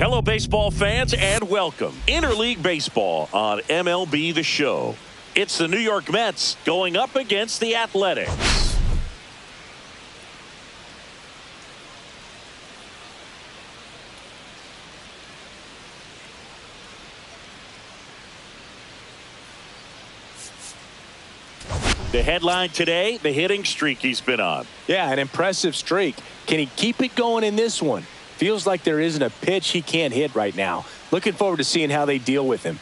Hello, baseball fans, and welcome. Interleague Baseball on MLB The Show. It's the New York Mets going up against the Athletics. The headline today, the hitting streak he's been on. Yeah, an impressive streak. Can he keep it going in this one? Feels like there isn't a pitch he can't hit right now. Looking forward to seeing how they deal with him.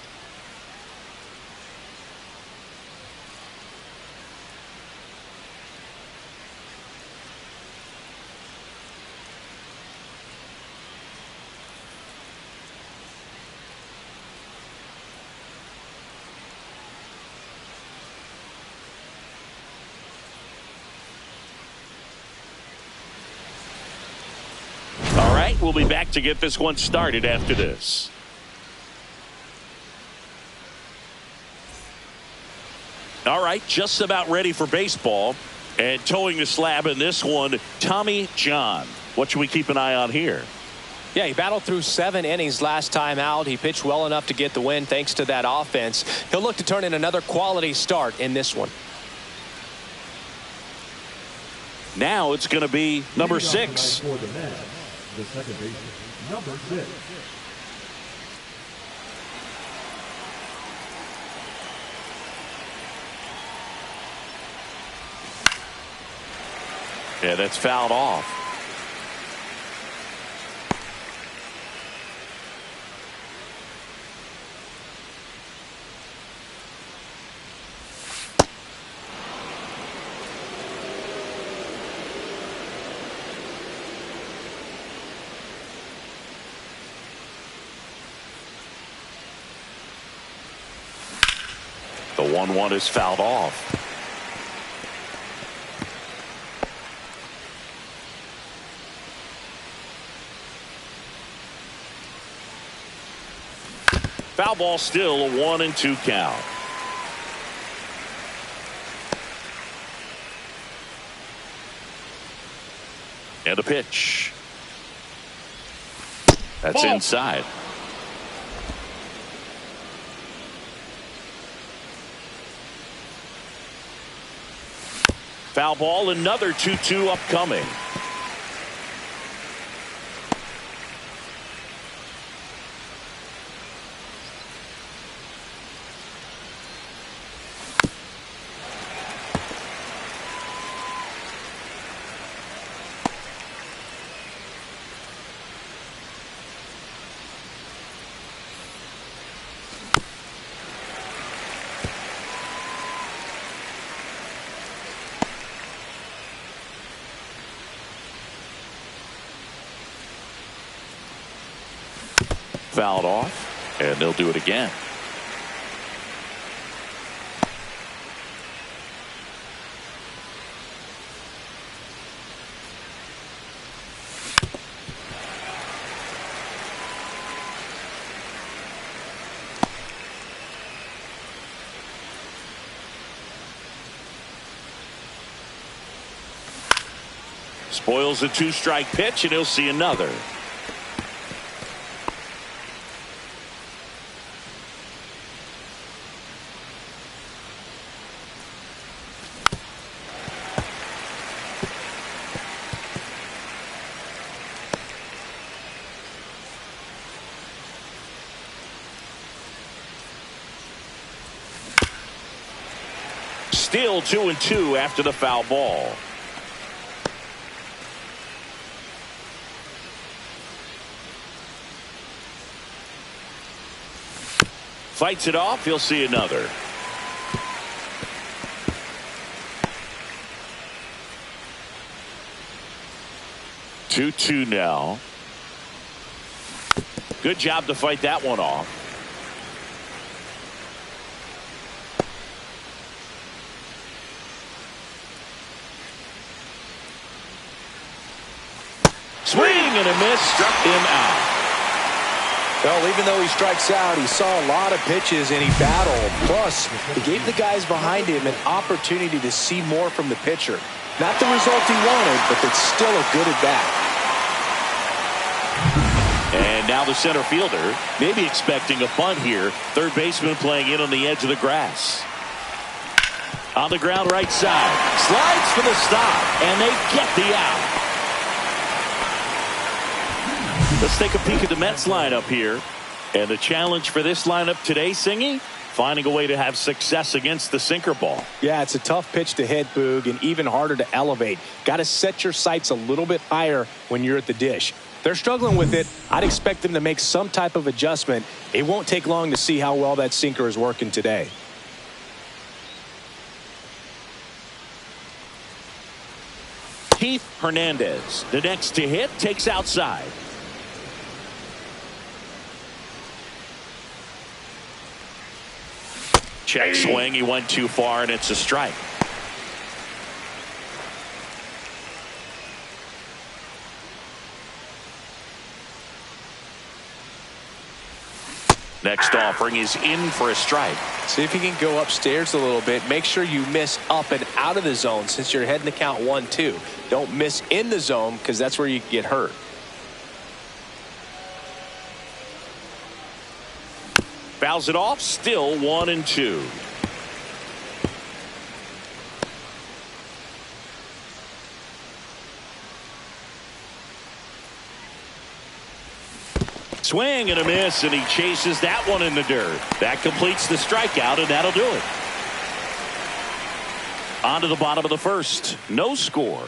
We'll be back to get this one started after this. All right, just about ready for baseball. And towing the slab in this one, Tommy John. What should we keep an eye on here? Yeah, he battled through 7 innings last time out. He pitched well enough to get the win thanks to that offense. He'll look to turn in another quality start in this one. Now it's going to be number 6. The second baseman, number 6. Yeah, that's fouled off. The 1-1 is fouled off. Foul ball, still a 1-2 count. And a pitch. That's inside. Foul ball, another 2-2 upcoming. Fouled off, and they'll do it again. Spoils a 2-strike pitch, and he'll see another. Still 2-2 after the foul ball. Fights it off. He'll see another. Two now. Good job to fight that one off. Swing and a miss, struck him out. Well, even though he strikes out, he saw a lot of pitches and he battled. Plus, he gave the guys behind him an opportunity to see more from the pitcher. Not the result he wanted, but it's still a good at bat. And And now the center fielder, maybe expecting a bunt here. Third baseman playing in on the edge of the grass. On the ground right side. Slides for the stop. And they get the out. Let's take a peek at the Mets lineup here. And the challenge for this lineup today, Singy, finding a way to have success against the sinker ball. Yeah, it's a tough pitch to hit, Boog, and even harder to elevate. Got to set your sights a little bit higher when you're at the dish. They're struggling with it. I'd expect them to make some type of adjustment. It won't take long to see how well that sinker is working today. Keith Hernandez, the next to hit, takes outside. Check swing. He went too far, and it's a strike. Next offering is in for a strike. See if you can go upstairs a little bit. Make sure you miss up and out of the zone since you're heading to count 1-2. Don't miss in the zone because that's where you get hurt. Fouls it off. Still 1-2. Swing and a miss, and he chases that one in the dirt. That completes the strikeout, and that'll do it. On to the bottom of the first. No score.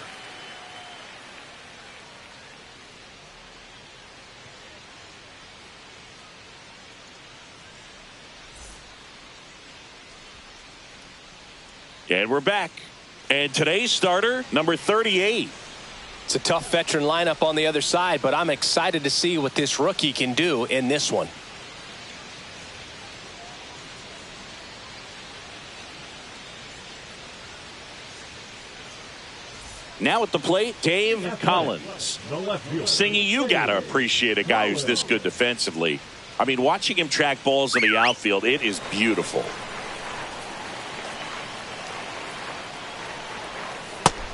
And we're back. And today's starter, number 38. It's a tough veteran lineup on the other side, but I'm excited to see what this rookie can do in this one. Now at the plate, Dave Collins. Singy, you got to appreciate a guy who's this good defensively. I mean, watching him track balls in the outfield, it is beautiful.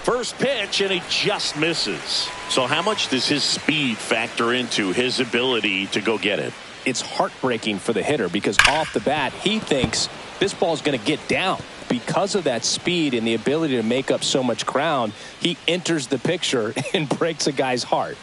First pitch, and he just misses. So how much does his speed factor into his ability to go get it? It's heartbreaking for the hitter because off the bat, he thinks this ball's going to get down. Because of that speed and the ability to make up so much ground, he enters the picture and breaks a guy's heart.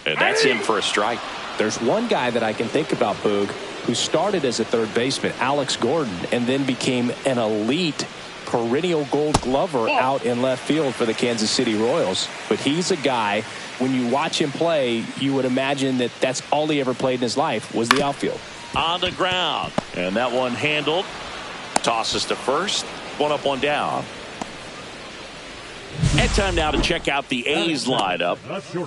And that's in for a strike. There's one guy that I can think about, Boog, who started as a third baseman, Alex Gordon, and then became an elite perennial gold glover out in left field for the Kansas City Royals. But he's a guy, when you watch him play, you would imagine that that's all he ever played in his life was the outfield. On the ground. And that one handled. Tosses to first. One up, one down. And time now to check out the A's lineup.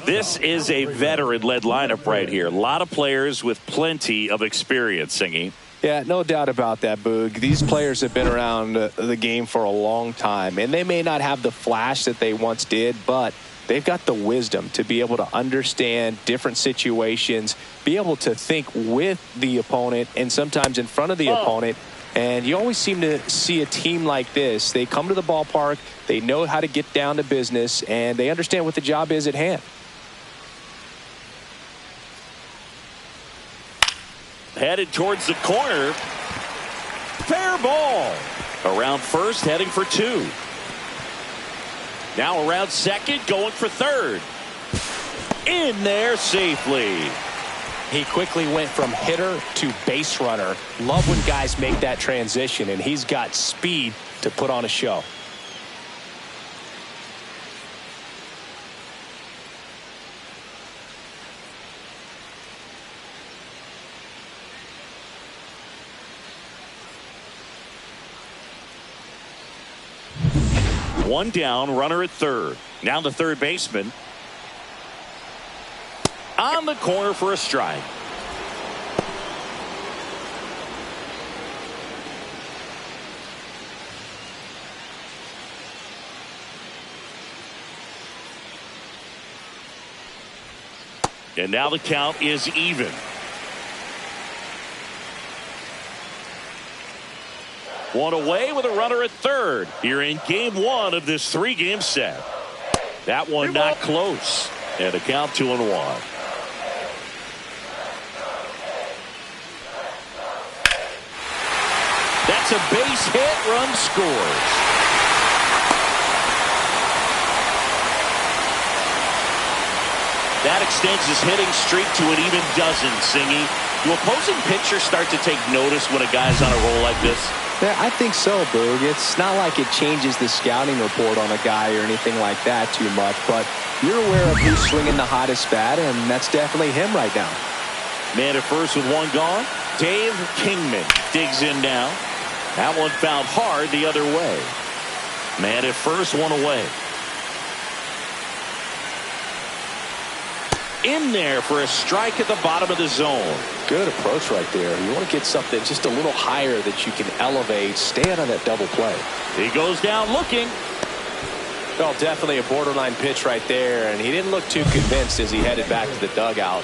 This is a veteran-led lineup right here. A lot of players with plenty of experience, Singy. Yeah, no doubt about that, Boog. These players have been around the game for a long time, and they may not have the flash that they once did, but they've got the wisdom to be able to understand different situations, be able to think with the opponent and sometimes in front of the opponent. And you always seem to see a team like this. They come to the ballpark, they know how to get down to business, and they understand what the job is at hand. Headed towards the corner. Fair ball. Around first, heading for two. Now around second, going for third. In there safely. He quickly went from hitter to base runner. Love when guys make that transition, and he's got speed to put on a show. One down, runner at third. Now the third baseman. On the corner for a strike. And now the count is even. One away with a runner at third here in game one of this three-game set. That one not close. And a count 2-1. That's a base hit. Run scores. That extends his hitting streak to an even dozen, Singy. Do opposing pitchers start to take notice when a guy's on a roll like this? Yeah, I think so, Boog. It's not like it changes the scouting report on a guy or anything like that too much, but you're aware of who's swinging the hottest bat, and that's definitely him right now. Man at first with one gone. Dave Kingman digs in now. That one fouled hard the other way. Man at first, one away. In there for a strike at the bottom of the zone. Good approach right there. You want to get something just a little higher that you can elevate. Stay out of that double play. He goes down looking. Well, definitely a borderline pitch right there, and he didn't look too convinced as he headed back to the dugout.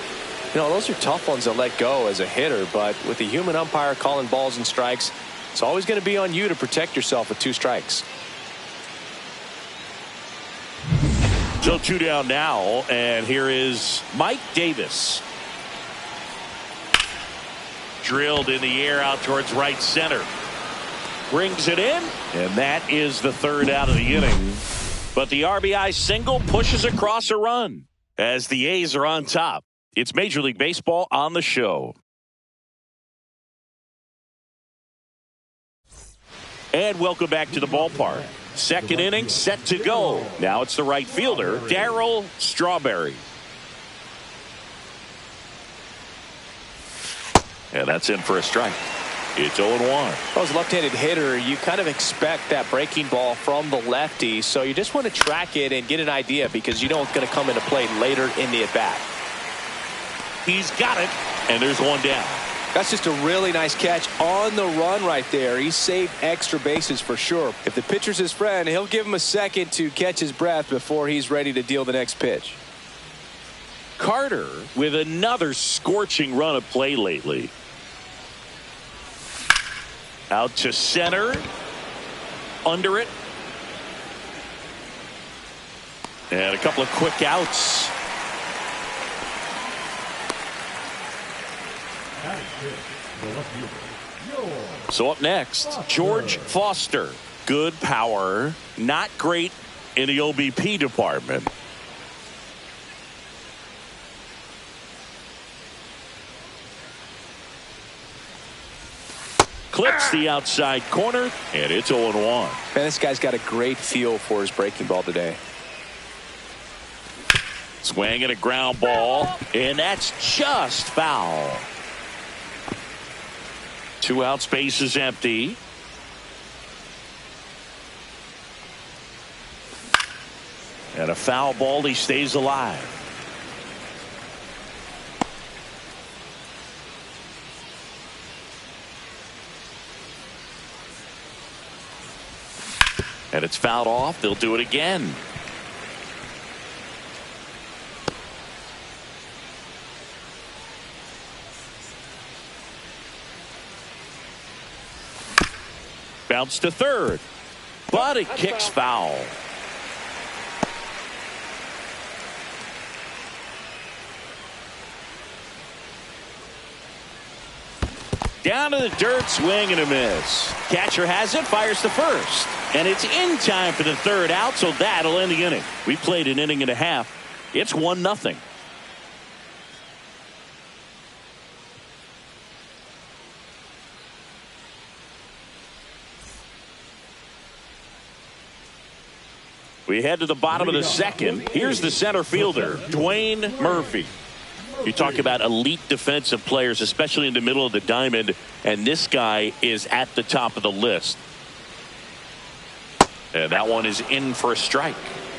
You know, those are tough ones to let go as a hitter, but with the human umpire calling balls and strikes, it's always going to be on you to protect yourself with 2 strikes. So 2 down now, and here is Mike Davis. Drilled in the air out towards right center. Brings it in, and that is the 3rd out of the inning. But the RBI single pushes across a run as the A's are on top. It's Major League Baseball on the show. And welcome back to the ballpark. Second inning set to go. Now it's the right fielder, Darryl Strawberry. And that's in for a strike. It's 0-1. As a left-handed hitter, you kind of expect that breaking ball from the lefty, so you just want to track it and get an idea because you know it's going to come into play later in the at-bat. He's got it, and there's one down. That's just a really nice catch on the run right there. He saved extra bases for sure. If the pitcher's his friend, he'll give him a second to catch his breath before he's ready to deal the next pitch. Carter with another scorching run of play lately. Out to center. Under it. And a couple of quick outs. So up next, George Foster. Good power. Not great in the OBP department. Clips the outside corner, and it's 0-1. Man, this guy's got a great feel for his breaking ball today. Swinging a ground ball, and that's just foul. 2 out, space is empty. And a foul ball, he stays alive. And it's fouled off. They'll do it again. Bounce to third, but it kicks foul. Down to the dirt, swing and a miss. Catcher has it, fires to first. And it's in time for the 3rd out, so that'll end the inning. We played an inning and a half. It's 1-0. We head to the bottom of the 2nd. Here's the center fielder, Dwayne Murphy. You talk about elite defensive players, especially in the middle of the diamond, and this guy is at the top of the list. And that one is in for a strike.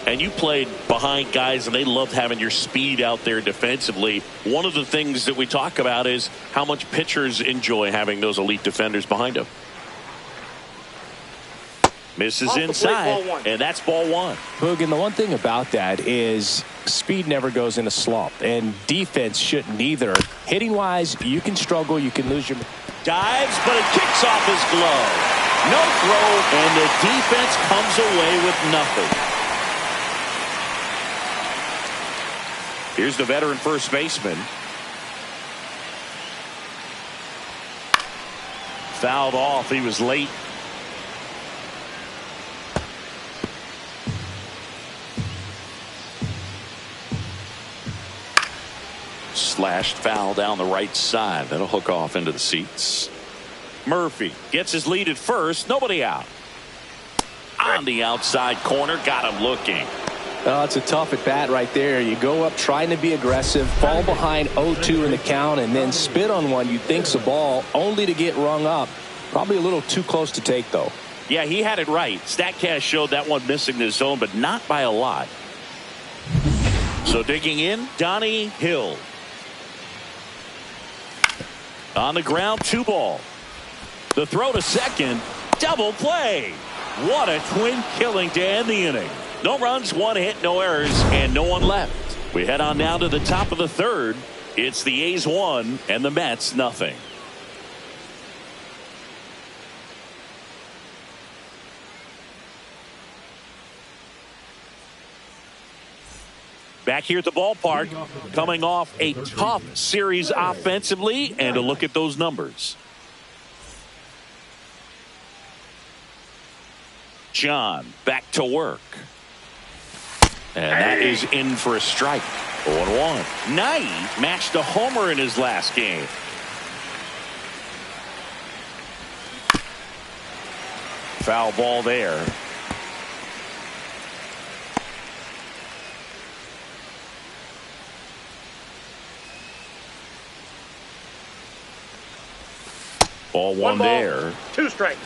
And you played behind guys, and they loved having your speed out there defensively. One of the things that we talk about is how much pitchers enjoy having those elite defenders behind them. Misses inside, and that's ball 1. Boog, and the one thing about that is speed never goes in a slump, and defense shouldn't either. Hitting-wise, you can struggle, you can lose your... Dives, but it kicks off his glove. No throw, and the defense comes away with nothing. Here's the veteran first baseman. Fouled off. He was late. Slashed foul down the right side. That'll hook off into the seats. Murphy gets his lead at first. Nobody out. On the outside corner. Got him looking. Oh, it's a tough at bat right there. You go up trying to be aggressive, fall behind 0-2 in the count, and then spit on one you think's a ball, only to get rung up. Probably a little too close to take, though. Yeah, he had it right. StatCast showed that one missing the zone, but not by a lot. So digging in, Donnie Hill. On the ground, 2 ball. The throw to second, double play. What a twin killing to end the inning. No runs, 1 hit, no errors, and no one left. We head on down to the top of the third. It's the A's 1 and the Mets nothing. Back here at the ballpark, coming off a tough series offensively, and a look at those numbers. John back to work. And that is in for a strike. 0-1. Knight matched a homer in his last game. Foul ball there. Ball one there. 2 strikes.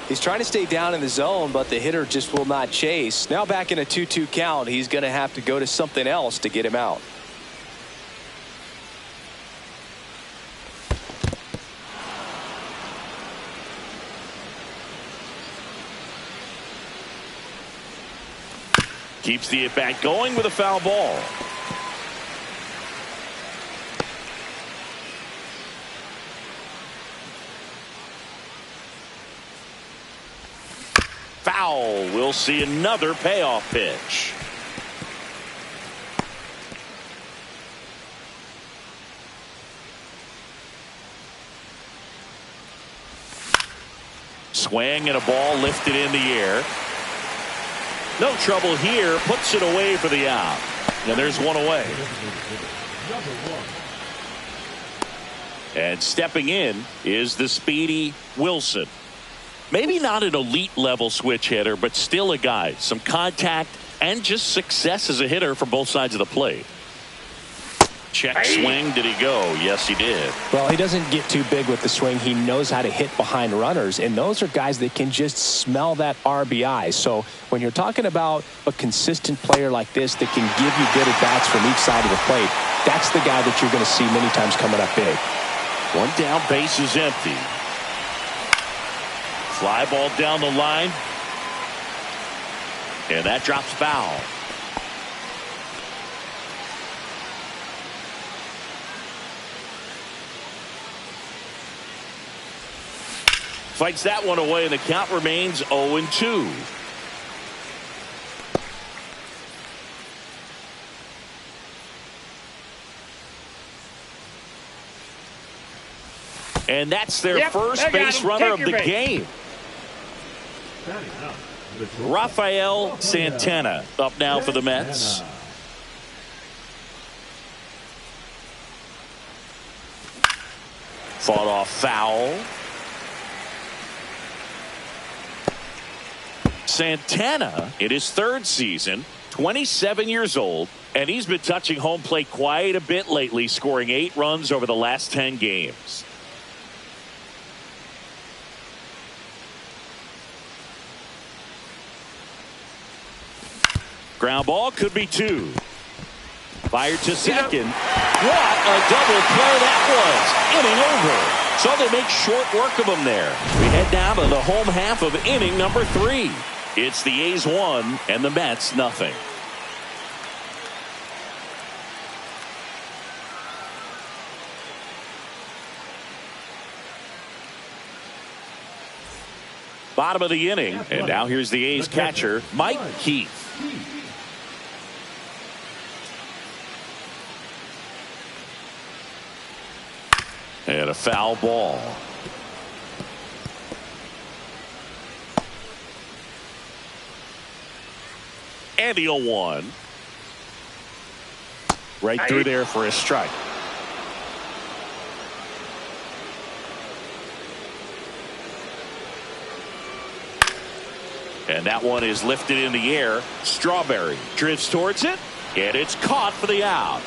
He's trying to stay down in the zone, but the hitter just will not chase. Now back in a 2-2 count, he's going to have to go to something else to get him out. Keeps the at-bat going with a foul ball. Foul. We'll see another payoff pitch. Swing and a ball lifted in the air. No trouble here. Puts it away for the out. And there's one away. And stepping in is the speedy Wilson. Maybe not an elite level switch hitter, but still a guy. Some contact and just success as a hitter from both sides of the plate. Check swing. Did he go? Yes, he did. Well, he doesn't get too big with the swing. He knows how to hit behind runners, and those are guys that can just smell that RBI. So when you're talking about a consistent player like this that can give you good at-bats from each side of the plate, that's the guy that you're going to see many times coming up big. One down, base is empty. Fly ball down the line. And that drops foul. Fights that one away, and the count remains 0-2. And that's their first base runner of the game. Rafael Santana up now for the Mets. Fought off foul. Santana in his 3rd season, 27 years old, and he's been touching home plate quite a bit lately, scoring 8 runs over the last 10 games. Ground ball could be 2. Fired to second. What a double play that was. Inning over. So they make short work of him there. We head down to the home half of inning number 3. It's the A's 1 and the Mets nothing. Bottom of the inning, and now here's the A's catcher, Mike Keith. And a foul ball. And the 0-1. Right through there for a strike. And that one is lifted in the air. Strawberry drifts towards it, and it's caught for the out.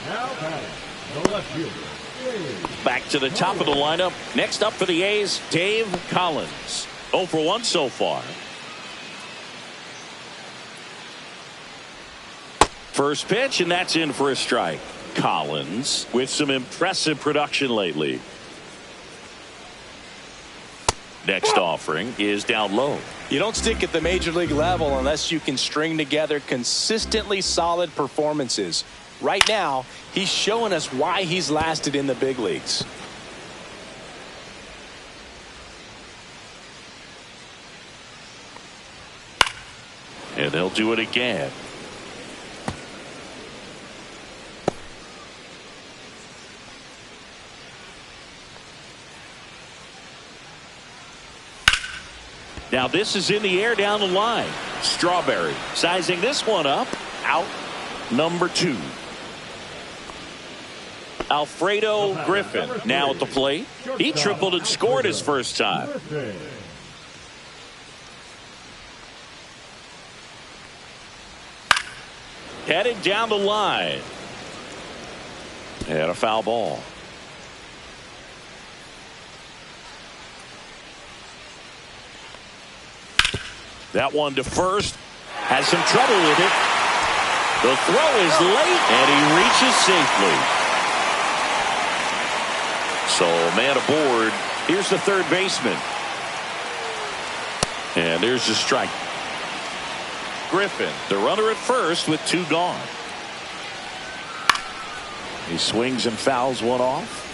Now batting, the left fielder. Back to the top of the lineup. Next up for the A's, Dave Collins. 0 for 1 so far. First pitch, and that's in for a strike. Collins with some impressive production lately. Next offering is down low. You don't stick at the major league level unless you can string together consistently solid performances. Right now, he's showing us why he's lasted in the big leagues. And they'll do it again. Now this is in the air down the line. Strawberry sizing this one up. Out number 2. Alfredo Griffin now at the plate. He tripled and scored his first time. Headed down the line. And a foul ball. That one to first. Has some trouble with it. The throw is late, and he reaches safely. So, man aboard. Here's the third baseman. And there's the strike. Griffin, the runner at first with 2 gone. He swings and fouls one off.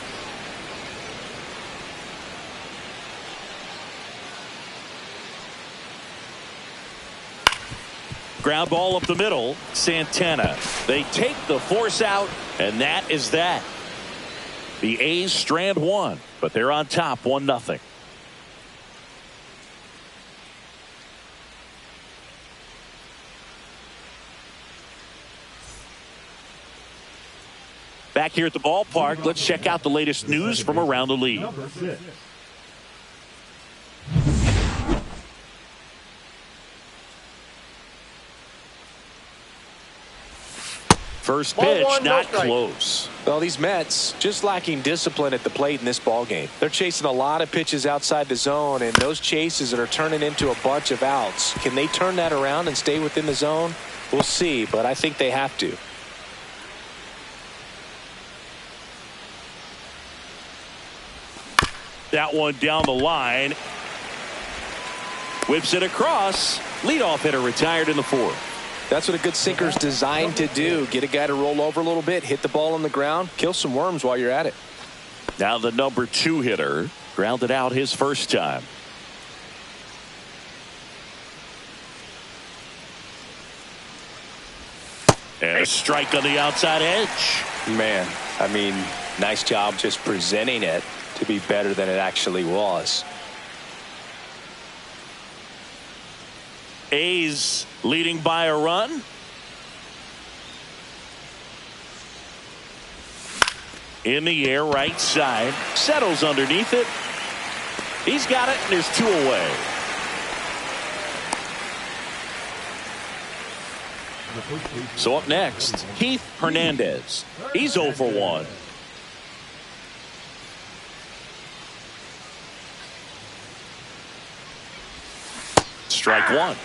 Ground ball up the middle. Santana. They take the force out, and that is that. The A's strand 1, but they're on top 1-0. Back here at the ballpark, let's check out the latest news from around the league. Number 6. First pitch, not close. Well, these Mets just lacking discipline at the plate in this ballgame. They're chasing a lot of pitches outside the zone, and those chases that are turning into a bunch of outs. Can they turn that around and stay within the zone? We'll see, but I think they have to. That one down the line. Whips it across. Leadoff hitter retired in the 4th. That's what a good sinker is designed to do. Get a guy to roll over a little bit, hit the ball on the ground, kill some worms while you're at it. Now the number 2 hitter grounded out his first time. And a strike on the outside edge. Man, I mean, nice job just presenting it to be better than it actually was. A's leading by a run. In the air, right side. Settles underneath it. He's got it, and there's 2 away. So up next, Keith Hernandez. He's 0 for 1. Strike 1.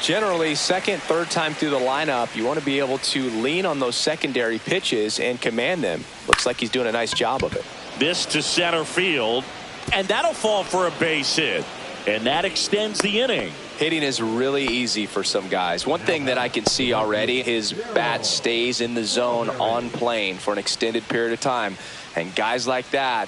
Generally, second, third time through the lineup, you want to be able to lean on those secondary pitches and command them. Looks like he's doing a nice job of it. This to center field, and that'll fall for a base hit. And that extends the inning. Hitting is really easy for some guys. One thing that I can see already, his bat stays in the zone on plane for an extended period of time. And guys like that,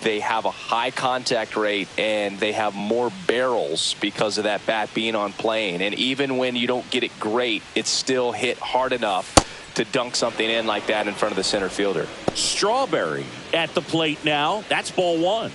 they have a high contact rate and they have more barrels because of that bat being on plane. And even when you don't get it great, it's still hit hard enough to dunk something in like that in front of the center fielder. Strawberry at the plate now. That's ball one.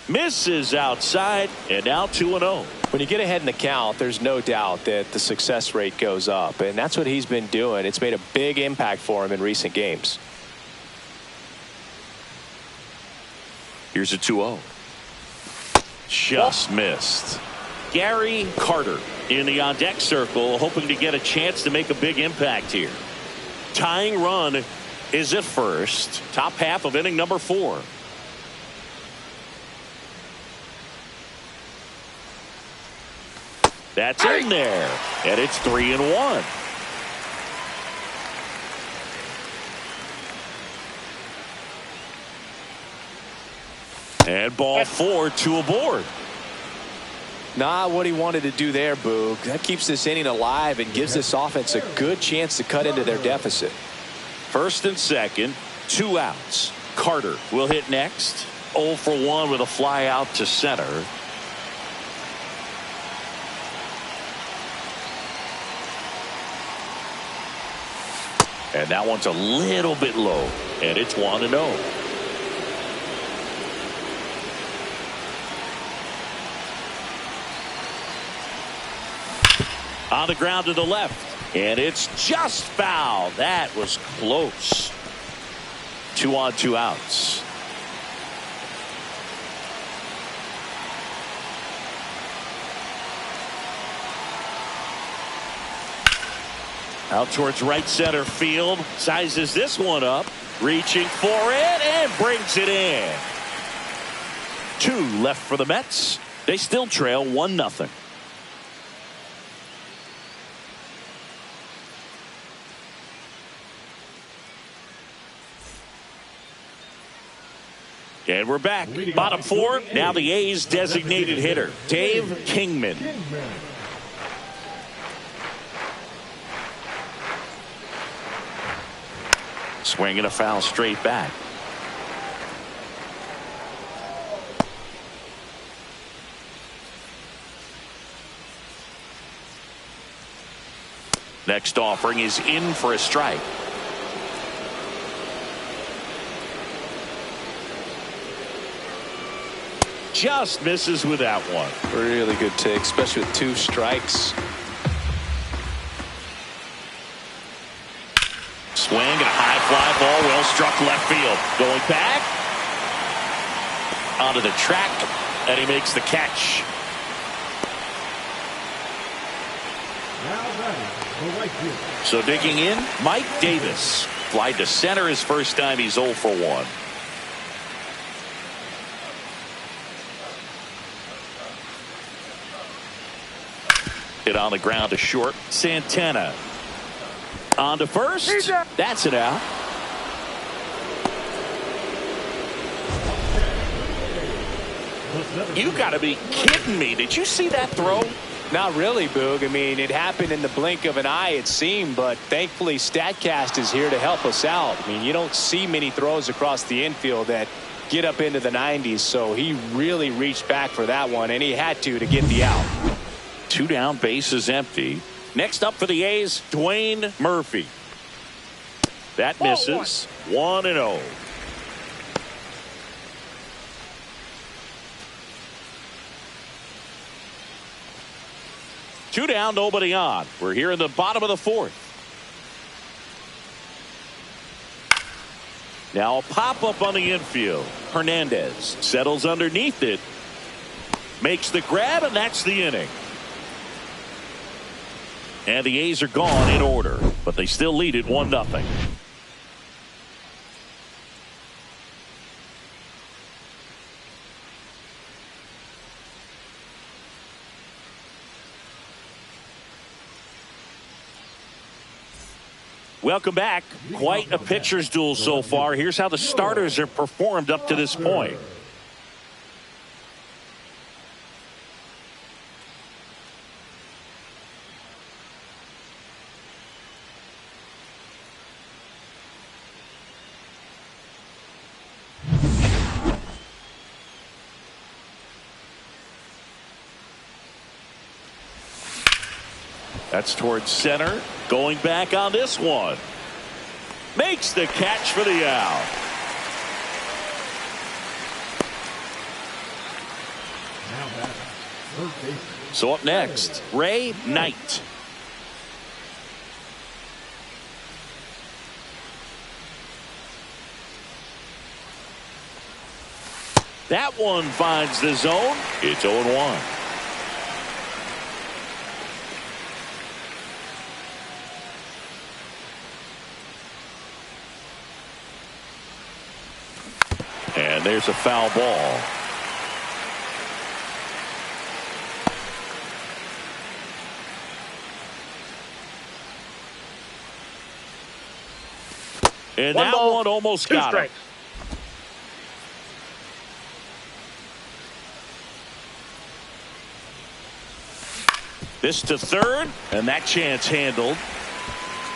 Misses outside, and now 2-0. When you get ahead in the count, there's no doubt that the success rate goes up, and that's what he's been doing. It's made a big impact for him in recent games. Here's a 2-0. Just missed. Gary Carter in the on-deck circle, hoping to get a chance to make a big impact here. Tying run is at first. Top half of inning number 4. That's in there, and it's 3-1. And ball 4, 2 aboard. Not what he wanted to do there, Boog. That keeps this inning alive and gives this offense a good chance to cut into their deficit. First and second, 2 outs. Carter will hit next. 0 for 1 with a fly out to center. And that one's a little bit low, and it's 1-0. On the ground to the left, and it's just foul. That was close. 2 on, 2 outs. Out towards right center field. Sizes this one up. Reaching for it and brings it in. 2 left for the Mets. They still trail 1-0. And we're back. Bottom 4. Now the A's designated hitter, Dave Kingman. Swinging a foul straight back. Next offering is in for a strike. Just misses with that one. Really good take, especially with 2 strikes. Swing and a high fly ball, well struck left field. Going back onto the track, and he makes the catch. Now batting, the right fielder. So digging in, Mike Davis. Fly to center his first time. He's 0 for 1. Hit on the ground to short. Santana. On to first. That's it out. You got to be kidding me. Did you see that throw? Not really, Boog. I mean, it happened in the blink of an eye, it seemed, but thankfully StatCast is here to help us out. I mean, you don't see many throws across the infield that get up into the 90s, so he really reached back for that one, and he had to get the out. 2 down, bases empty. Next up for the A's, Dwayne Murphy. That misses. 1-0. Two down, nobody on. We're here in the bottom of the 4th. Now a pop-up on the infield. Hernandez settles underneath it. Makes the grab, and that's the inning. And the A's are gone in order, but they still lead it 1-0. Welcome back. Quite a pitcher's duel so far. Here's how the starters have performed up to this point. That's towards center. Going back on this one. Makes the catch for the out. Now batting, third baseman. So up next, Ray Knight. That one finds the zone. It's 0-1. And there's a foul ball. And that one almost got him. This to third, and that chance handled.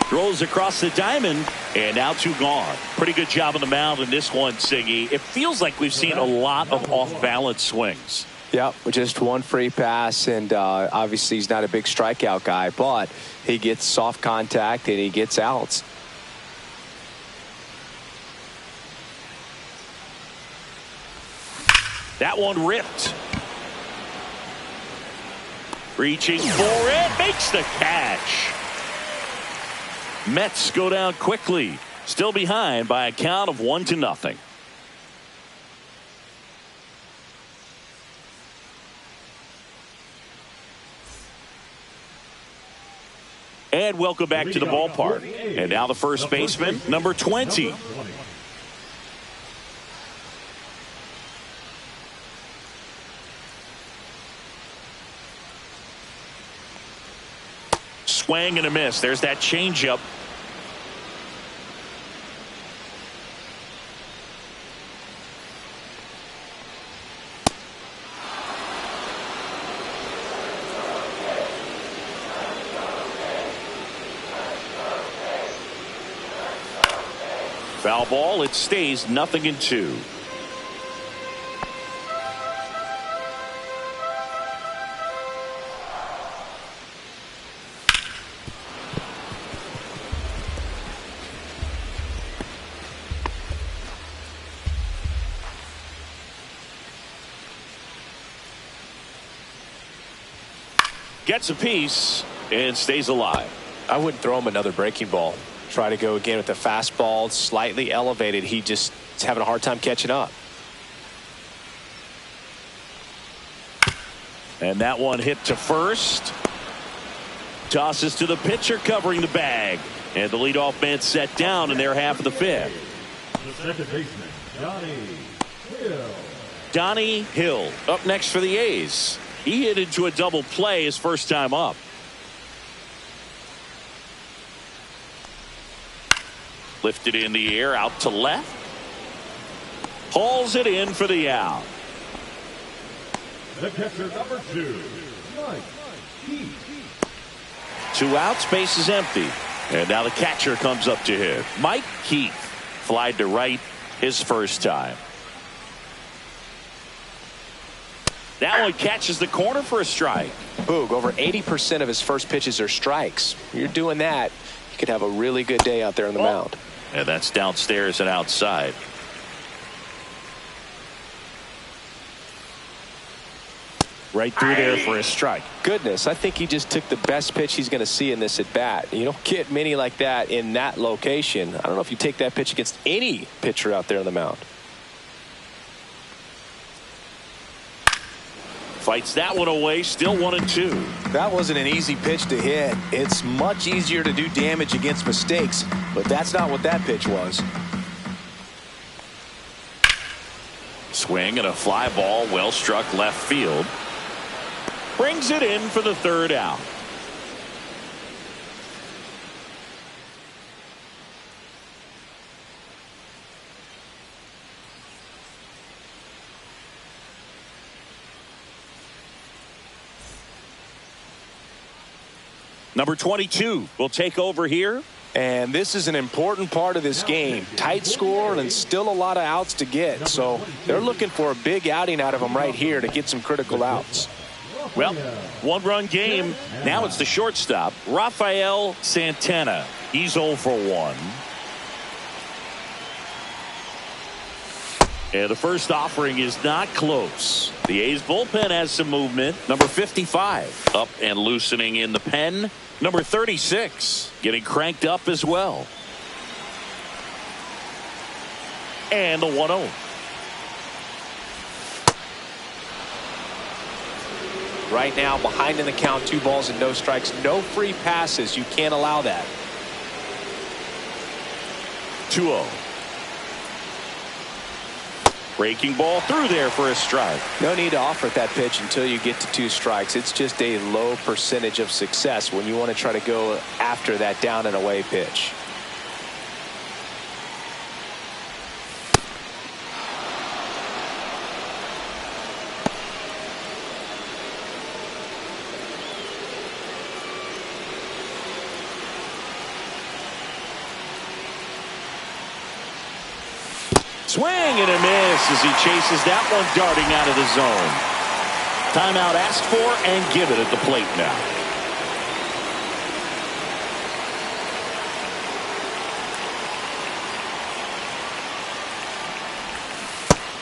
Throws across the diamond, and now 2 gone. Pretty good job on the mound in this one, Siggy. It feels like we've seen a lot of off-balance swings. Yep, just one free pass, and obviously he's not a big strikeout guy, but he gets soft contact and he gets outs. That one ripped. Reaching for it, makes the catch. Mets go down quickly, still behind by a count of 1-0. And welcome back to the ballpark. And now the first baseman, number 20. Swing and a miss. There's that changeup. Foul ball. It stays 0-2. Gets a piece and stays alive. I wouldn't throw him another breaking ball. Try to go again with the fastball, slightly elevated. He just is having a hard time catching up. And that one hit to first. Tosses to the pitcher covering the bag. And the leadoff man set down in their half of the 5th. The second baseman, Johnny Hill. Donnie Hill up next for the A's. He hit into a double play his first time up. Lifted in the air out to left. Hauls it in for the out. The catcher, number 2, Mike Keith. 2 outs, base is empty. And now the catcher comes up to hit. Mike Keith flied to right his first time. That one catches the corner for a strike. Boog, over 80% of his first pitches are strikes. You're doing that, you could have a really good day out there on the mound. And that's downstairs and outside. Right through there for a strike. Goodness, I think he just took the best pitch he's going to see in this at bat. You don't get many like that in that location. I don't know if you take that pitch against any pitcher out there on the mound. Fights that one away, still 1-2. That wasn't an easy pitch to hit. It's much easier to do damage against mistakes, but that's not what that pitch was. Swing and a fly ball, well struck left field. Brings it in for the third out. Number 22 will take over here. And this is an important part of this game. Tight score and still a lot of outs to get. So they're looking for a big outing out of him right here to get some critical outs. Well, one-run game. Now it's the shortstop, Rafael Santana. He's 0 for 1. And the first offering is not close. The A's bullpen has some movement. Number 55 up and loosening in the pen. Number 36 getting cranked up as well. And the 1-0. Right now, behind in the count, 2 balls and no strikes. No free passes. You can't allow that. 2-0. Breaking ball through there for a strike. No need to offer that pitch until you get to 2 strikes. It's just a low percentage of success when you want to try to go after that down and away pitch. Swing and a miss as he chases that one darting out of the zone. Timeout asked for and given at the plate now.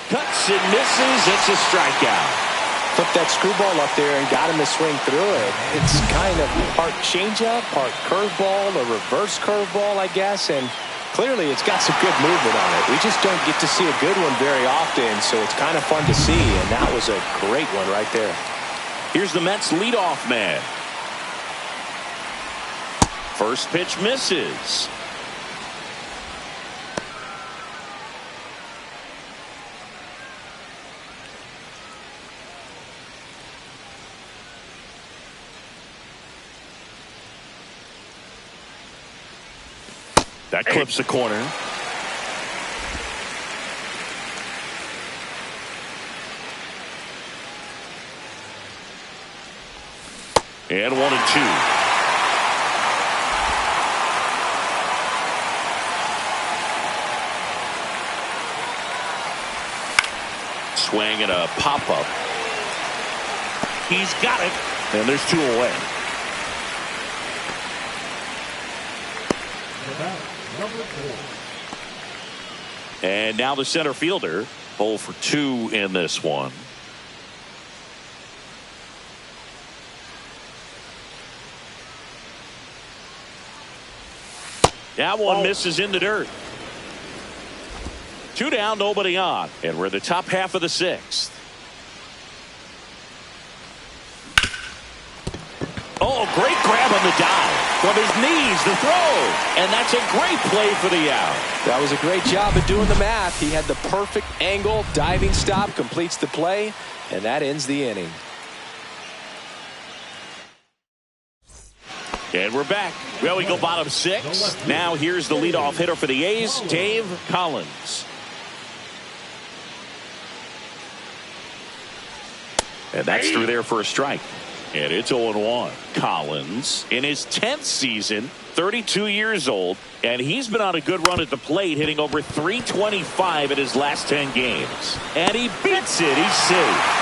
Cuts and misses. It's a strikeout. Took that screwball up there and got him to swing through it. It's kind of part changeup, part curveball, a reverse curveball, I guess, and clearly it's got some good movement on it. We just don't get to see a good one very often, so it's kind of fun to see, and that was a great one right there. Here's the Mets leadoff man. First pitch misses. That clips the corner. And 1-2. Swing and a pop-up. He's got it. And there's 2 away. And now the center fielder, 0 for 2 in this one. That one misses in the dirt. 2 down, nobody on. And we're in the top half of the 6th. Oh, great grab on the dive. From his knees, the throw. And that's a great play for the out. That was a great job of doing the math. He had the perfect angle. Diving stop completes the play, and that ends the inning. And we're back. Well, we go bottom 6. Now here's the leadoff hitter for the A's, Dave Collins. And that's through there for a strike. And it's 0-1. Collins in his 10th season, 32 years old, and he's been on a good run at the plate, hitting over .325 in his last 10 games. And he beats it. He's safe.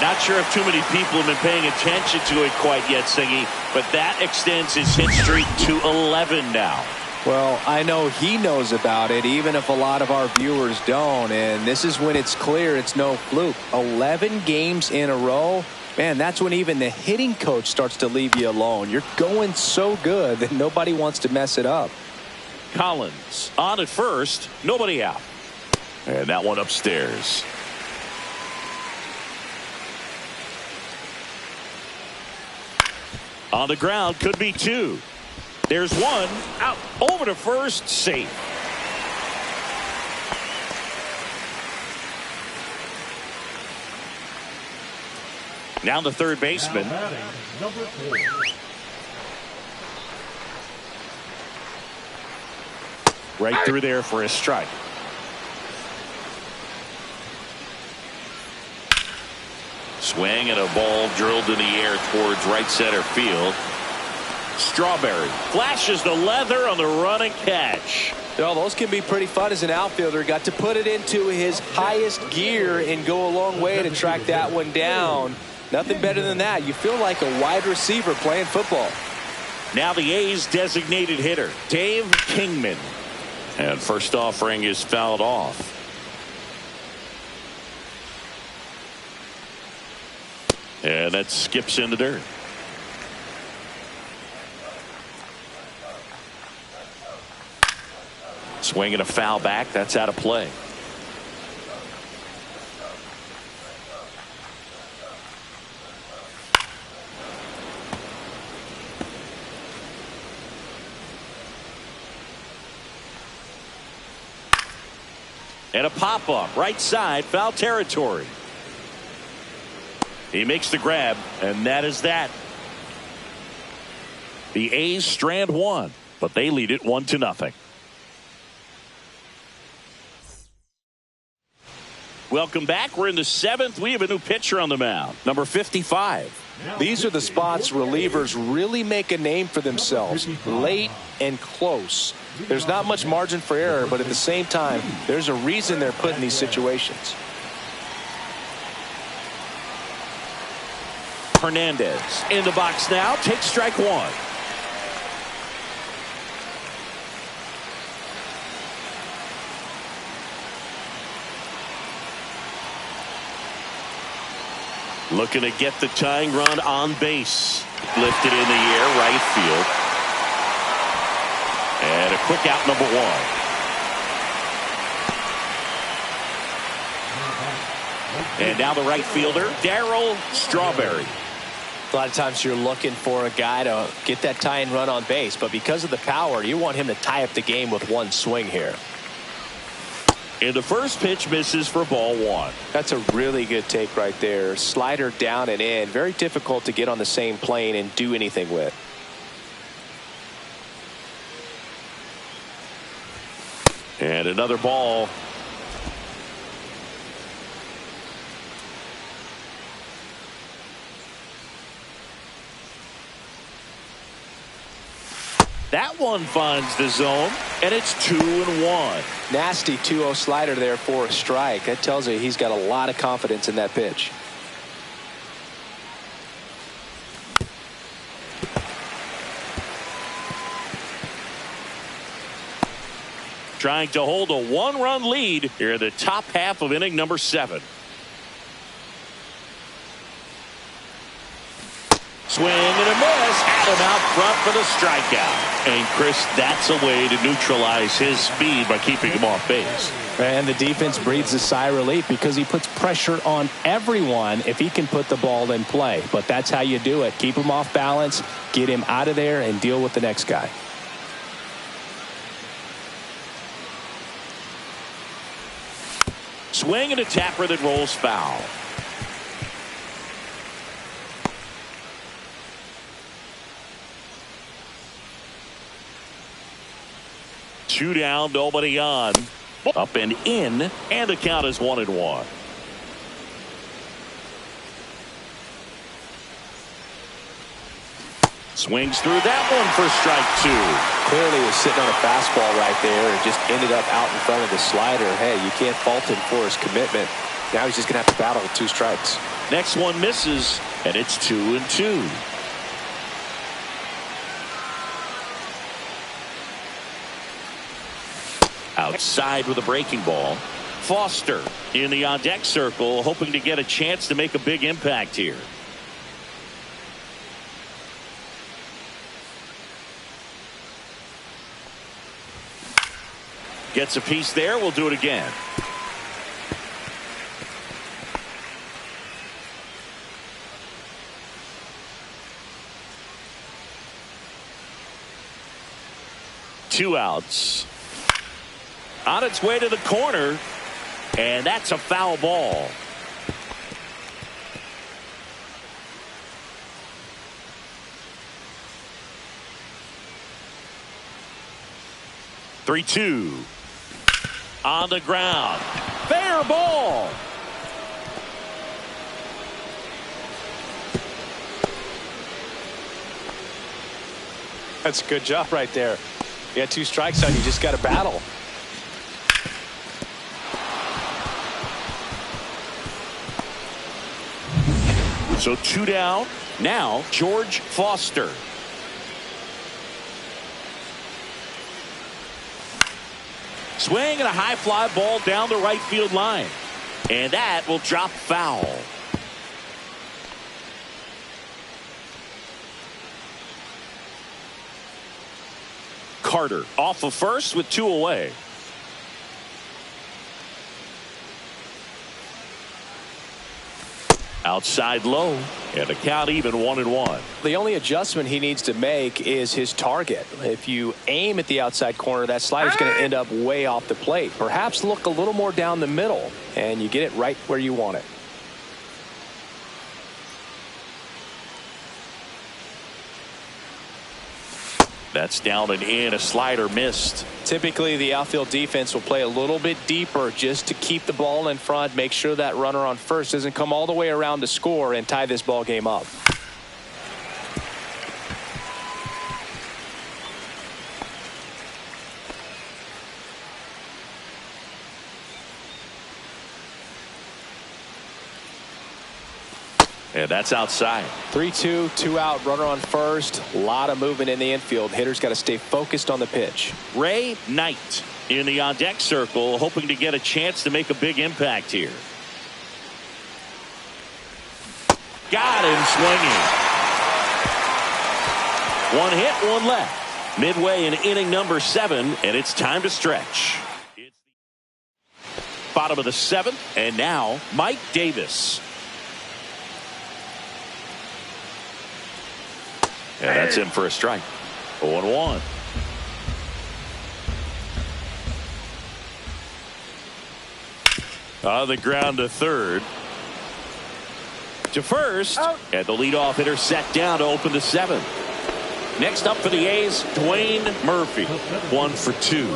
Not sure if too many people have been paying attention to it quite yet, Singy, but that extends his hit streak to 11 now. Well, I know he knows about it, even if a lot of our viewers don't. And this is when it's clear it's no fluke. 11 games in a row. Man, that's when even the hitting coach starts to leave you alone. You're going so good that nobody wants to mess it up. Collins on at first. Nobody out. And that one upstairs. On the ground, could be 2. There's 1 out over to first, safe. Now the third baseman. Number 4. Right through there for a strike. Swing and a ball drilled in the air towards right center field. Strawberry flashes the leather on the run and catch. Well, those can be pretty fun as an outfielder. Got to put it into his highest gear and go a long way to track that one down. Nothing better than that. You feel like a wide receiver playing football. Now the A's designated hitter, Dave Kingman. And first offering is fouled off. And that skips in the dirt. Swing and a foul back. That's out of play. And a pop-up, right side, foul territory. He makes the grab, and that is that. The A's strand one, but they lead it 1-0. Welcome back. We're in the 7th. We have a new pitcher on the mound, number 55. These are the spots relievers really make a name for themselves, late and close. There's not much margin for error, but at the same time, there's a reason they're put in these situations. Hernandez in the box now, takes strike one. Looking to get the tying run on base. Lifted in the air, right field. And a quick out, number one. And now the right fielder, Darryl Strawberry. A lot of times you're looking for a guy to get that tying run on base, but because of the power, you want him to tie up the game with one swing here. And the first pitch misses for ball one. That's a really good take right there. Slider down and in. Very difficult to get on the same plane and do anything with. And another ball. That one finds the zone, and it's 2-1. Nasty 2-0 slider there for a strike. That tells you he's got a lot of confidence in that pitch. Trying to hold a one-run lead here in the top half of inning number 7. Swing and a miss. Had him out front for the strikeout. And Chris, that's a way to neutralize his speed by keeping him off base. And the defense breathes a sigh of relief because he puts pressure on everyone if he can put the ball in play. But that's how you do it. Keep him off balance, get him out of there, and deal with the next guy. Swing and a tapper that rolls foul. Two down, nobody on. Up and in, and the count is 1-1. Swings through that one for strike two. Clearly was sitting on a fastball right there and just ended up out in front of the slider. Hey, you can't fault him for his commitment. Now he's just going to have to battle with 2 strikes. Next one misses, and it's 2-2. Outside with a breaking ball. Foster in the on-deck circle, hoping to get a chance to make a big impact here. Gets a piece there. We'll do it again. Two outs. On its way to the corner, and that's a foul ball. Three-two. On the ground. Fair ball. That's a good job right there. You got 2 strikes on you, just got to battle. So 2 down. Now George Foster. Swing and a high fly ball down the right field line. And that will drop foul. Carter off of first with 2 away. Outside low, and the count even 1-1. The only adjustment he needs to make is his target. If you aim at the outside corner, that slider's going to end up way off the plate. Perhaps look a little more down the middle, and you get it right where you want it. That's down and in. A slider missed. Typically, the outfield defense will play a little bit deeper just to keep the ball in front, make sure that runner on first doesn't come all the way around to score and tie this ball game up. And that's outside. 3-2, 2 out, runner on first. A lot of movement in the infield. Hitters got to stay focused on the pitch. Ray Knight in the on-deck circle, hoping to get a chance to make a big impact here. Got him swinging. 1 hit, 1 left. Midway in inning number 7, and it's time to stretch. It's bottom of the 7th, and now Mike Davis. And that's in for a strike. 0-1. On the ground to third. To first. And the leadoff hitter set down to open the 7th. Next up for the A's, Dwayne Murphy. 1 for 2.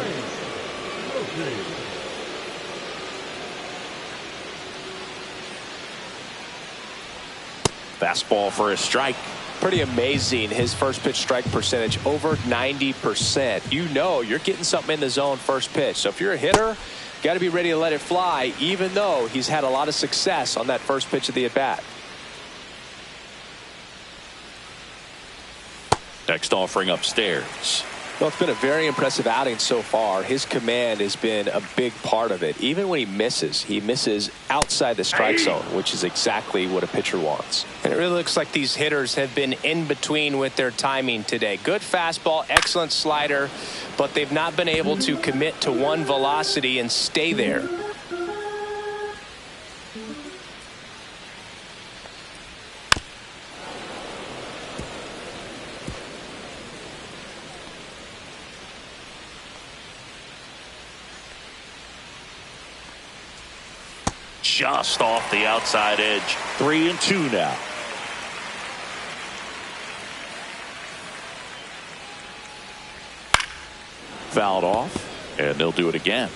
Fastball for a strike. Pretty amazing, his first pitch strike percentage over 90%. You know you're getting something in the zone first pitch. So if you're a hitter, got to be ready to let it fly, even though he's had a lot of success on that first pitch of the at-bat. Next offering upstairs. Well, it's been a very impressive outing so far. His command has been a big part of it. Even when he misses outside the strike zone, which is exactly what a pitcher wants. And it really looks like these hitters have been in between with their timing today. Good fastball, excellent slider, but they've not been able to commit to one velocity and stay there. Just off the outside edge. 3-2 now. Fouled off, and they'll do it again.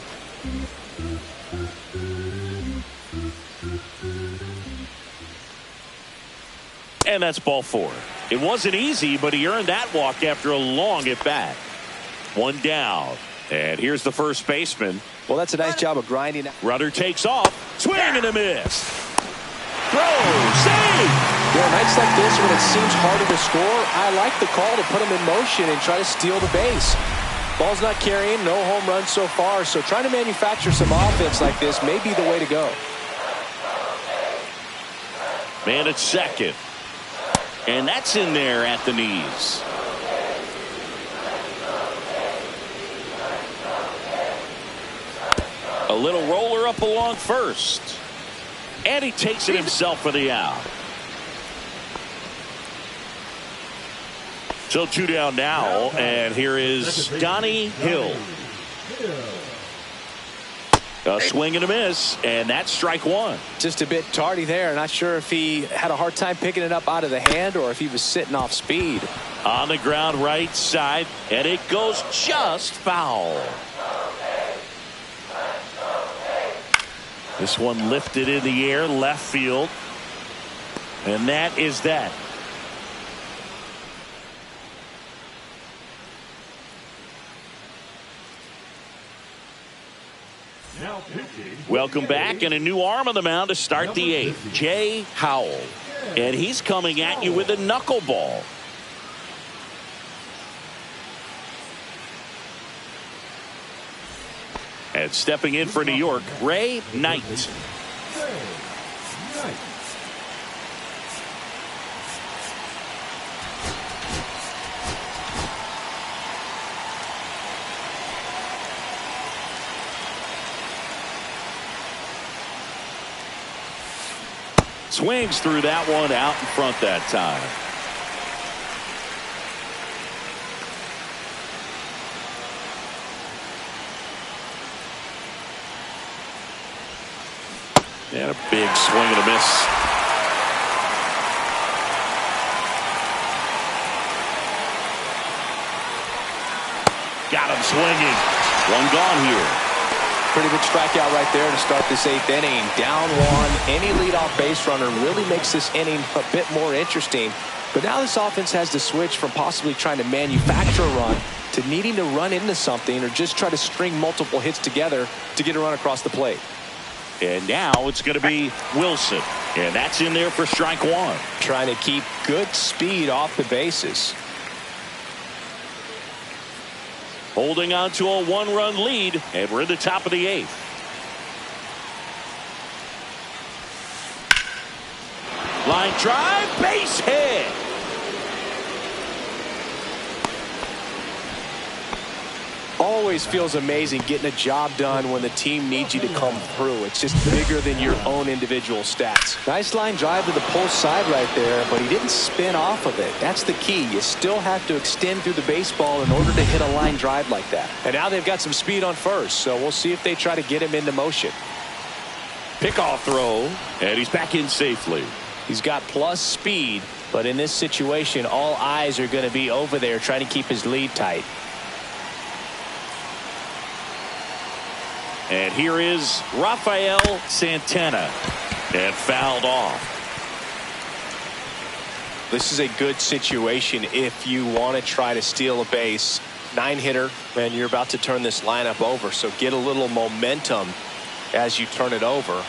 And that's ball 4. It wasn't easy, but he earned that walk after a long at bat. 1 down, and here's the first baseman. Well, that's a nice job of grinding. Runner takes off. Swing and a miss. Throw. Save. Yeah, nights like this when it seems harder to score, I like the call to put him in motion and try to steal the base. Ball's not carrying, no home runs so far, so trying to manufacture some offense like this may be the way to go. Man at second. And that's in there at the knees. A little roller up along first. And he takes it himself for the out. So 2 down now, and here is Donnie Hill. A swing and a miss, and that's strike 1. Just a bit tardy there. Not sure if he had a hard time picking it up out of the hand or if he was sitting off speed. On the ground right side, and it goes just foul. This one lifted in the air, left field. And that is that. Now pitching. Welcome back, and a new arm on the mound to start the eighth. Jay Howell. And he's coming at you with a knuckleball. And stepping in for New York, Ray Knight. Swings through that one out in front that time. And a big swing and a miss. Got him swinging. One gone here. Pretty big strikeout right there to start this eighth inning. Down one. Any leadoff base runner really makes this inning a bit more interesting. But now this offense has to switch from possibly trying to manufacture a run to needing to run into something or just try to string multiple hits together to get a run across the plate. And now it's going to be Wilson. And that's in there for strike one. Trying to keep good speed off the bases. Holding on to a one-run lead, and we're in the top of the eighth. Line drive, base hit. Always feels amazing getting a job done when the team needs you to come through. It's just bigger than your own individual stats. Nice line drive to the post side right there, but he didn't spin off of it. That's the key. You still have to extend through the baseball in order to hit a line drive like that. And now they've got some speed on first, so we'll see if they try to get him into motion. Pickoff throw, and he's back in safely. He's got plus speed, but in this situation, all eyes are going to be over there trying to keep his lead tight. And here is Rafael Santana, and fouled off. This is a good situation if you want to try to steal a base. 9-hitter, and you're about to turn this lineup over, so get a little momentum as you turn it over.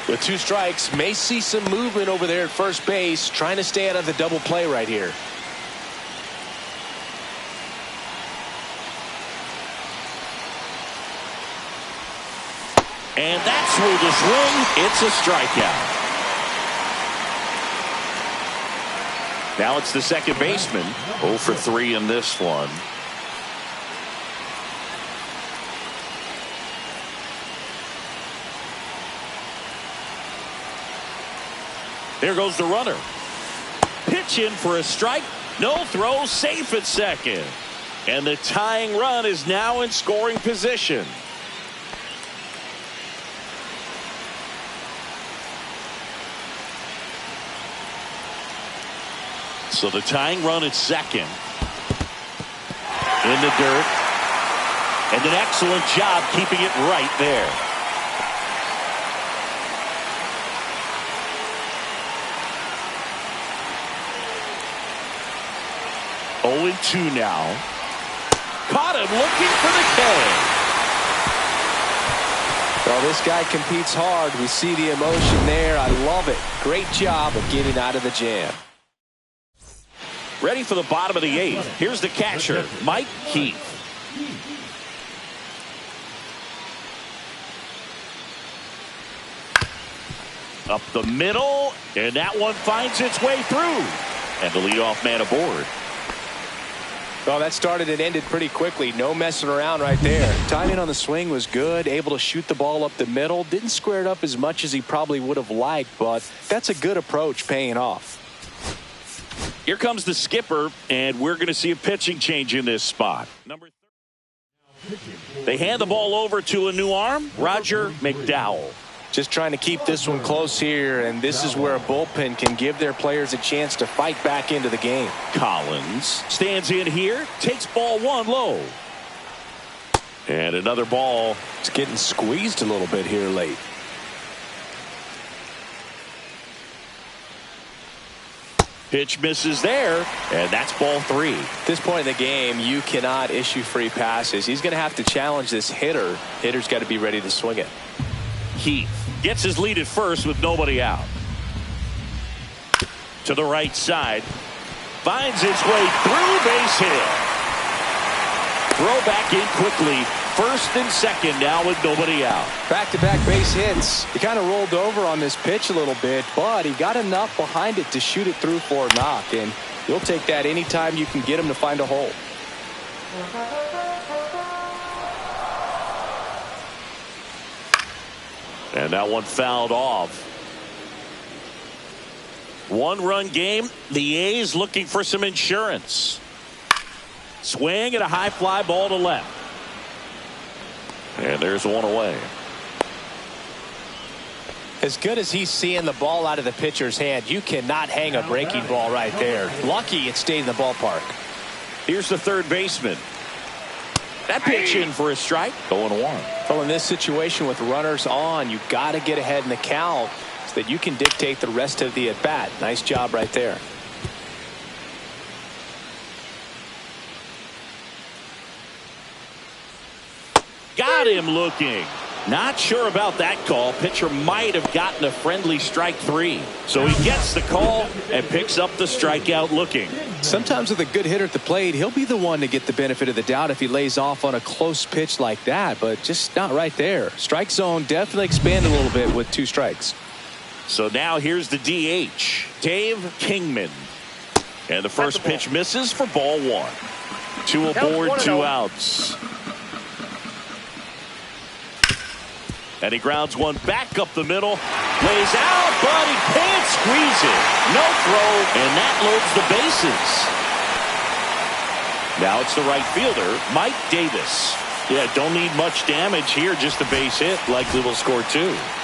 With 2 strikes, may see some movement over there at first base, trying to stay out of the double play right here. And that's through the swing. It's a strikeout. Now it's the second baseman. 0 for 3 in this one. There goes the runner. Pitch in for a strike. No throw, safe at second. And the tying run is now in scoring position. So the tying run at second. In the dirt. And an excellent job keeping it right there. Oh, 2 now. Caught him looking for the K. Well, this guy competes hard. We see the emotion there. I love it. Great job of getting out of the jam. Ready for the bottom of the 8th. Here's the catcher, Mike Keith. Up the middle, and that one finds its way through. And the leadoff man aboard. Well, that started and ended pretty quickly. No messing around right there. Timing on the swing was good. Able to shoot the ball up the middle. Didn't square it up as much as he probably would have liked, but that's a good approach paying off. Here comes the skipper, and we're going to see a pitching change in this spot. They hand the ball over to a new arm, Roger McDowell. Just trying to keep this one close here, and this is where a bullpen can give their players a chance to fight back into the game. Collins stands in here, takes ball 1 low. And another ball. It's getting squeezed a little bit here late. Pitch misses there, and that's ball 3. At this point in the game, you cannot issue free passes. He's going to have to challenge this hitter. Hitter's got to be ready to swing it. Heath gets his lead at first with nobody out. To the right side. Finds its way through, base hit. Throw back in quickly. First and second now with nobody out. Back-to-back base hits. He kind of rolled over on this pitch a little bit, but he got enough behind it to shoot it through for a knock, and you'll take that anytime you can get him to find a hole. And that one fouled off. One-run game. The A's looking for some insurance. Swing and a high fly ball to left. And there's one away. As good as he's seeing the ball out of the pitcher's hand, you cannot hang a breaking ball right there. Lucky it stayed in the ballpark. Here's the third baseman. That pitch in for a strike. 0-1. Well, in this situation with runners on, you got to get ahead in the count so that you can dictate the rest of the at-bat. Nice job right there. Got him looking. Not sure about that call. Pitcher might have gotten a friendly strike 3. So he gets the call and picks up the strikeout looking. Sometimes with a good hitter at the plate, he'll be the one to get the benefit of the doubt if he lays off on a close pitch like that, but just not right there. Strike zone definitely expanded a little bit with 2 strikes. So now here's the DH, Dave Kingman. And the first pitch misses for ball 1. 2 aboard, 2 outs. And he grounds one back up the middle. Lays out, but he can't squeeze it. No throw, and that loads the bases. Now it's the right fielder, Mike Davis. Yeah, don't need much damage here, just a base hit. Likely will score 2.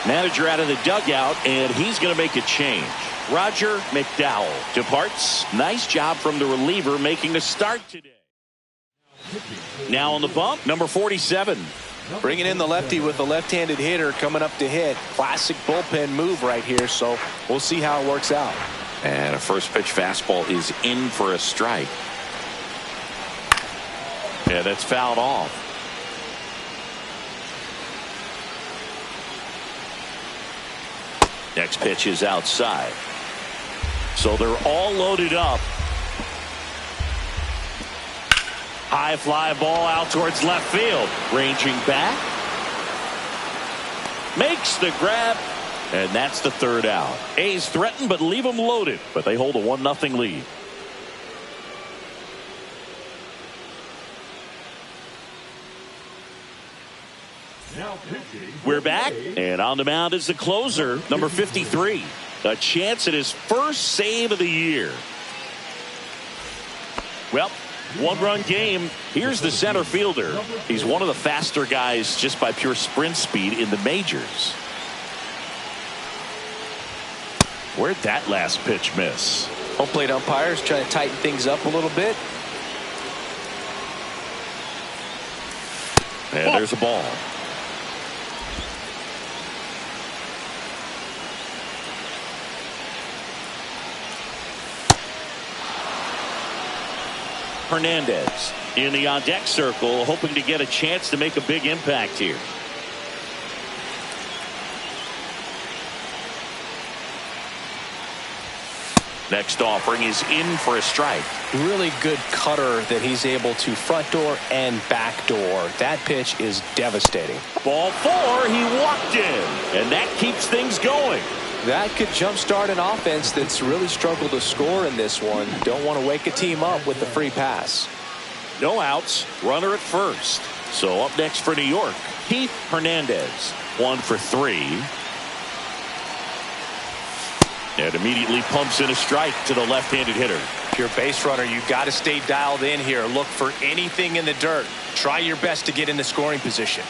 Manager out of the dugout, and he's going to make a change. Roger McDowell departs. Nice job from the reliever making a start today. Now on the bump, number 47. Bringing in the lefty with the left-handed hitter coming up to hit. Classic bullpen move right here, so we'll see how it works out. And a first pitch fastball is in for a strike. Yeah, that's fouled off. Next pitch is outside. So they're all loaded up. High fly ball out towards left field. Ranging back. Makes the grab. And that's the third out. A's threaten but leave them loaded. But they hold a 1-0 lead. We're back. And on the mound is the closer, number 53. A chance at his first save of the year. Well, 1-run game. Here's the center fielder. He's one of the faster guys just by pure sprint speed in the majors. Where'd that last pitch miss? Home plate umpires trying to tighten things up a little bit. And there's a ball. Hernandez in the on-deck circle, hoping to get a chance to make a big impact here. Next offering is in for a strike. Really good cutter that he's able to front door and back door. That pitch is devastating. Ball 4, he walked in, and that keeps things going. That could jumpstart an offense that's really struggled to score in this one. Don't want to wake a team up with the free pass. No outs, runner at first. So up next for New York, Keith Hernandez. 1 for 3. And immediately pumps in a strike to the left-handed hitter. If you're a base runner, you got to stay dialed in here. Look for anything in the dirt. Try your best to get in the scoring position.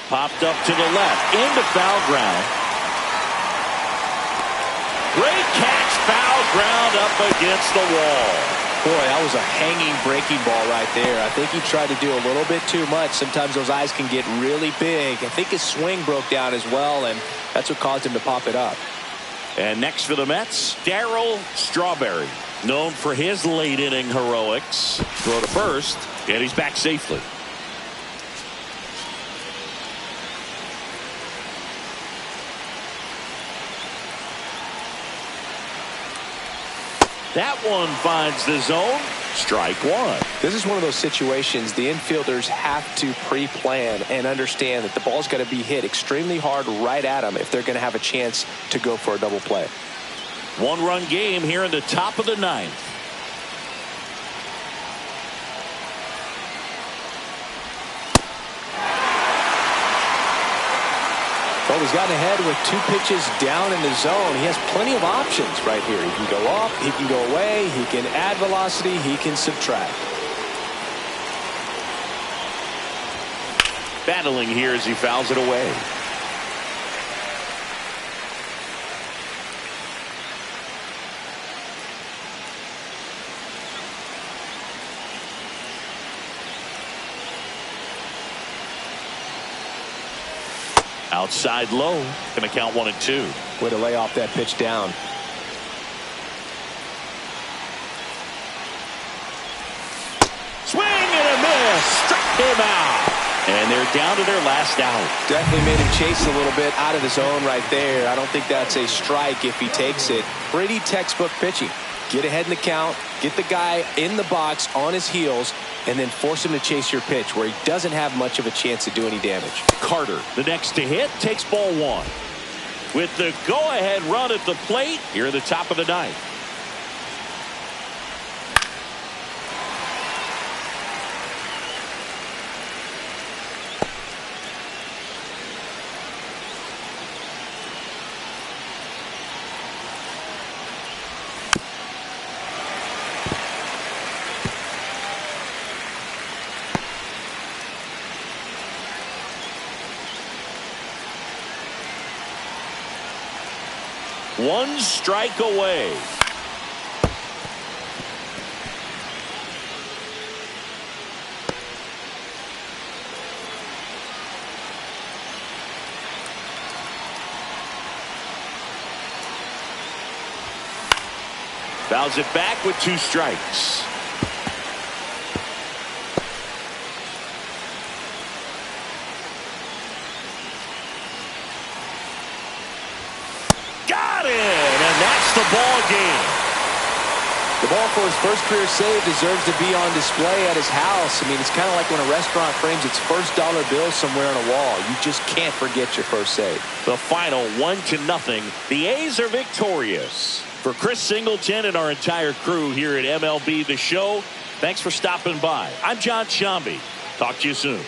Popped up to the left, into foul ground. Great catch, foul ground up against the wall. Boy, that was a hanging breaking ball right there. I think he tried to do a little bit too much. Sometimes those eyes can get really big. I think his swing broke down as well, and that's what caused him to pop it up. And next for the Mets, Darryl Strawberry, known for his late inning heroics. Throw to first, and he's back safely. That one finds the zone. Strike one. This is one of those situations the infielders have to pre-plan and understand that the ball's got to be hit extremely hard right at them if they're going to have a chance to go for a double play. One-run game here in the top of the ninth. Well, he's gotten ahead with 2 pitches down in the zone. He has plenty of options right here. He can go up, he can go away, he can add velocity, he can subtract. Battling here as he fouls it away. Outside low. Going to count 1-2. Way to lay off that pitch down. Swing and a miss. Struck him out. And they're down to their last out. Definitely made him chase a little bit out of the zone right there. I don't think that's a strike if he takes it. Pretty textbook pitching. Get ahead in the count, get the guy in the box on his heels, and then force him to chase your pitch where he doesn't have much of a chance to do any damage. Carter, the next to hit, takes ball one. With the go-ahead run at the plate, here at the top of the ninth. One strike away. Fouls it back with 2 strikes. The ball game. The ball for his first career save deserves to be on display at his house. I mean, it's kind of like when a restaurant frames its first dollar bill somewhere on a wall. You just can't forget your first save. The final 1-0. The A's are victorious. For Chris Singleton and our entire crew here at MLB The Show, thanks for stopping by. I'm John Shambi. Talk to you soon.